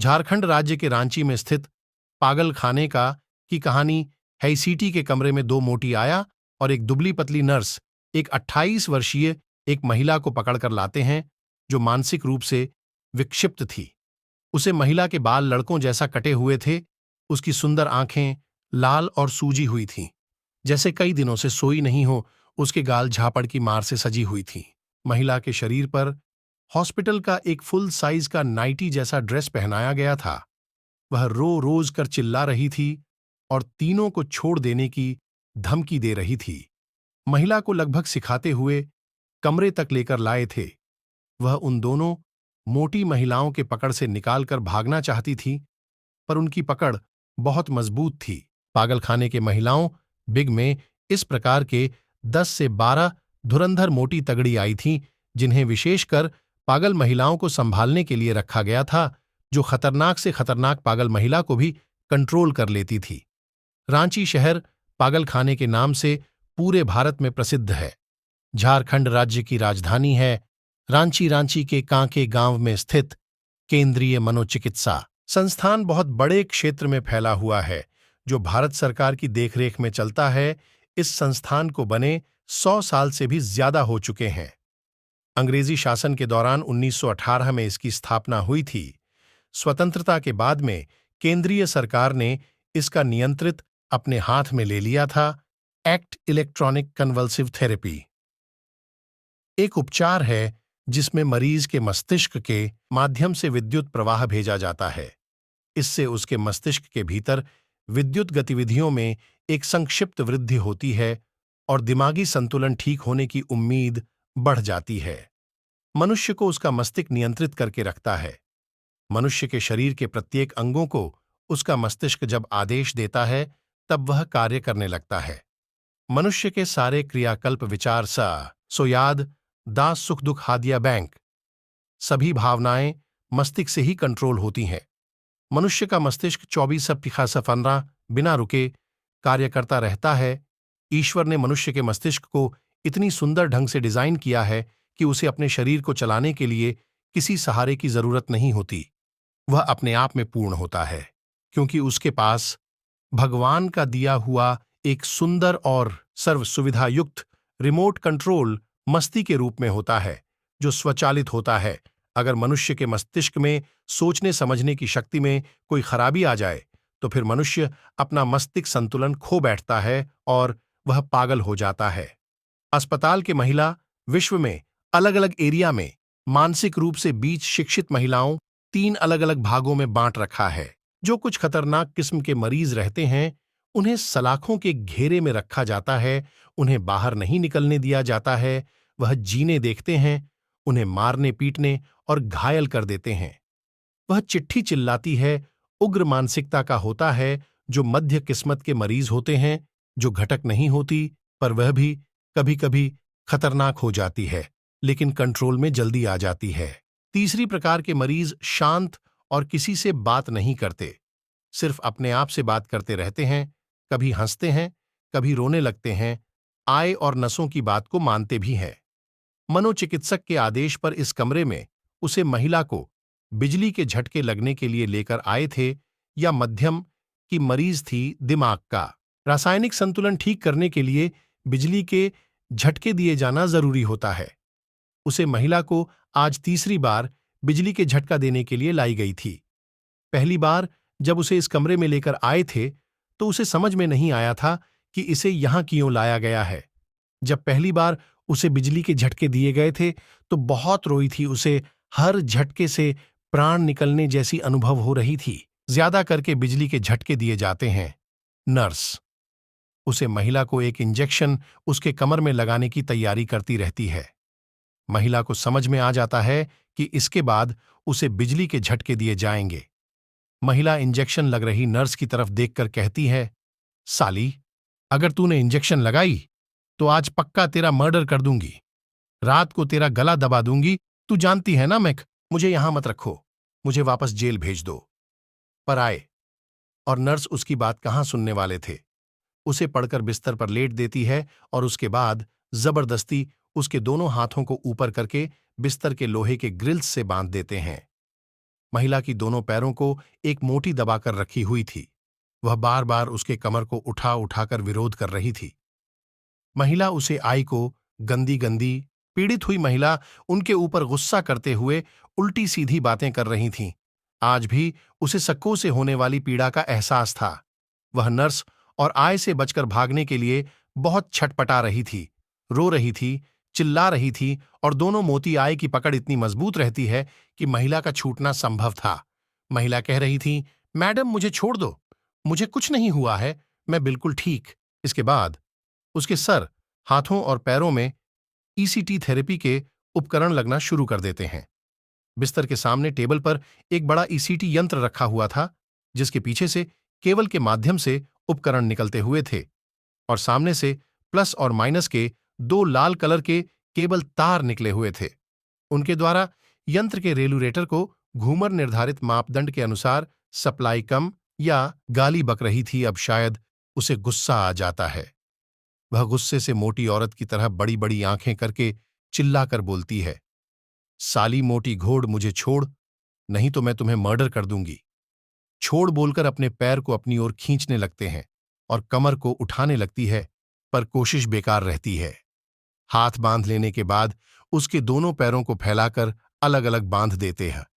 झारखंड राज्य के रांची में स्थित पागल खाने का की कहानी है। सीटी के कमरे में दो मोटी आया और एक दुबली पतली नर्स एक 28 वर्षीय एक महिला को पकड़कर लाते हैं जो मानसिक रूप से विक्षिप्त थी। उसे महिला के बाल लड़कों जैसा कटे हुए थे। उसकी सुंदर आंखें लाल और सूजी हुई थीं, जैसे कई दिनों से सोई नहीं हो। उसके गाल झापड़ की मार से सजी हुई थीं। महिला के शरीर पर हॉस्पिटल का एक फुल साइज का नाइटी जैसा ड्रेस पहनाया गया था। वह रो रोज कर चिल्ला रही थी और तीनों को छोड़ देने की धमकी दे रही थी। महिला को लगभग सिखाते हुए कमरे तक लेकर लाए थे। वह उन दोनों मोटी महिलाओं के पकड़ से निकालकर भागना चाहती थी, पर उनकी पकड़ बहुत मजबूत थी। पागलखाने के महिलाओं बिग में इस प्रकार के 10 से 12 धुरंधर मोटी तगड़ी आई थीं, जिन्हें विशेषकर पागल महिलाओं को संभालने के लिए रखा गया था, जो खतरनाक से खतरनाक पागल महिला को भी कंट्रोल कर लेती थी। रांची शहर पागलखाने के नाम से पूरे भारत में प्रसिद्ध है। झारखंड राज्य की राजधानी है। रांची के कांके गांव में स्थित केंद्रीय मनोचिकित्सा संस्थान बहुत बड़े क्षेत्र में फैला हुआ है, जो भारत सरकार की देखरेख में चलता है। इस संस्थान को बने 100 साल से भी ज्यादा हो चुके हैं। अंग्रेजी शासन के दौरान 1918 में इसकी स्थापना हुई थी। स्वतंत्रता के बाद में केंद्रीय सरकार ने इसका नियंत्रित अपने हाथ में ले लिया था। एक्ट इलेक्ट्रॉनिक कन्वल्सिव थेरेपी एक उपचार है जिसमें मरीज के मस्तिष्क के माध्यम से विद्युत प्रवाह भेजा जाता है। इससे उसके मस्तिष्क के भीतर विद्युत गतिविधियों में एक संक्षिप्त वृद्धि होती है और दिमागी संतुलन ठीक होने की उम्मीद बढ़ जाती है। मनुष्य को उसका मस्तिष्क नियंत्रित करके रखता है। मनुष्य के शरीर के प्रत्येक अंगों को उसका मस्तिष्क जब आदेश देता है, तब वह कार्य करने लगता है। मनुष्य के सारे क्रियाकल्प, विचार, सो याद, दास, सुख दुख, हादिया, बैंक, सभी भावनाएं मस्तिष्क से ही कंट्रोल होती हैं। मनुष्य का मस्तिष्क 24/7 बिना रुके कार्य करता रहता है। ईश्वर ने मनुष्य के मस्तिष्क को इतनी सुंदर ढंग से डिजाइन किया है कि उसे अपने शरीर को चलाने के लिए किसी सहारे की जरूरत नहीं होती। वह अपने आप में पूर्ण होता है, क्योंकि उसके पास भगवान का दिया हुआ एक सुंदर और सर्व सुविधायुक्त रिमोट कंट्रोल मस्ती के रूप में होता है, जो स्वचालित होता है। अगर मनुष्य के मस्तिष्क में सोचने समझने की शक्ति में कोई खराबी आ जाए, तो फिर मनुष्य अपना मस्तिष्क संतुलन खो बैठता है और वह पागल हो जाता है। अस्पताल के महिला विश्व में अलग अलग एरिया में मानसिक रूप से बीच शिक्षित महिलाओं 3 अलग अलग भागों में बांट रखा है। जो कुछ खतरनाक किस्म के मरीज रहते हैं, उन्हें सलाखों के घेरे में रखा जाता है। उन्हें बाहर नहीं निकलने दिया जाता है। वह जीने देखते हैं, उन्हें मारने पीटने और घायल कर देते हैं। वह चिट्ठी चिल्लाती है, उग्र मानसिकता का होता है, जो मध्य किस्मत के मरीज होते हैं, जो घटक नहीं होती, पर वह भी कभी कभी खतरनाक हो जाती है, लेकिन कंट्रोल में जल्दी आ जाती है। तीसरी प्रकार के मरीज शांत और किसी से बात नहीं करते, सिर्फ अपने आप से बात करते रहते हैं। कभी हंसते हैं, कभी रोने लगते हैं, आय और नसों की बात को मानते भी हैं। मनोचिकित्सक के आदेश पर इस कमरे में उसे महिला को बिजली के झटके लगने के लिए लेकर आए थे, या मध्यम की मरीज थी दिमाग का। रासायनिक संतुलन ठीक करने के लिए बिजली के झटके दिए जाना जरूरी होता है। उसे महिला को आज तीसरी बार बिजली के झटका देने के लिए लाई गई थी। पहली बार जब उसे इस कमरे में लेकर आए थे, तो उसे समझ में नहीं आया था कि इसे यहां क्यों लाया गया है। जब पहली बार उसे बिजली के झटके दिए गए थे, तो बहुत रोई थी। उसे हर झटके से प्राण निकलने जैसी अनुभव हो रही थी। ज्यादा करके बिजली के झटके दिए जाते हैं। नर्स उसे महिला को एक इंजेक्शन उसके कमर में लगाने की तैयारी करती रहती है। महिला को समझ में आ जाता है कि इसके बाद उसे बिजली के झटके दिए जाएंगे। महिला इंजेक्शन लग रही नर्स की तरफ देखकर कहती है, साली, अगर तूने इंजेक्शन लगाई तो आज पक्का तेरा मर्डर कर दूंगी। रात को तेरा गला दबा दूंगी। तू जानती है ना मैक, मुझे यहां मत रखो, मुझे वापस जेल भेज दो। पर आए और नर्स उसकी बात कहां सुनने वाले थे। उसे पड़कर बिस्तर पर लेट देती है और उसके बाद जबरदस्ती उसके दोनों हाथों को ऊपर करके बिस्तर के लोहे के ग्रिल्स से बांध देते हैं। महिला की दोनों पैरों को एक मोटी दबाकर रखी हुई थी। वह बार बार उसके कमर को उठा उठाकर विरोध कर रही थी। महिला उसे आई को गंदी गंदी, पीड़ित हुई महिला उनके ऊपर गुस्सा करते हुए उल्टी सीधी बातें कर रही थीं। आज भी उसे सक्कों से होने वाली पीड़ा का एहसास था। वह नर्स और आय से बचकर भागने के लिए बहुत छटपटा रही थी, रो रही थी, चिल्ला रही थी, और दोनों मोती आय की पकड़ इतनी मजबूत रहती है कि महिला का छूटना संभव था। महिला कह रही थी, मैडम मुझे छोड़ दो, मुझे कुछ नहीं हुआ है, मैं बिल्कुल ठीक। इसके बाद उसके सर, हाथों और पैरों में ईसीटी थेरेपी के उपकरण लगना शुरू कर देते हैं। बिस्तर के सामने टेबल पर एक बड़ा ईसीटी यंत्र रखा हुआ था, जिसके पीछे से केबल के माध्यम से उपकरण निकलते हुए थे, और सामने से प्लस और माइनस के दो लाल कलर के केबल तार निकले हुए थे। उनके द्वारा यंत्र के रेलुरेटर को घूमर निर्धारित मापदंड के अनुसार सप्लाई कम या गाली बक रही थी। अब शायद उसे गुस्सा आ जाता है। वह गुस्से से मोटी औरत की तरह बड़ी बड़ी आंखें करके चिल्लाकर बोलती है, साली मोटी घोड़ मुझे छोड़, नहीं तो मैं तुम्हें मर्डर कर दूंगी। छोड़ बोलकर अपने पैर को अपनी ओर खींचने लगते हैं और कमर को उठाने लगती है, पर कोशिश बेकार रहती है। हाथ बांध लेने के बाद उसके दोनों पैरों को फैलाकर अलग अलग बांध देते हैं।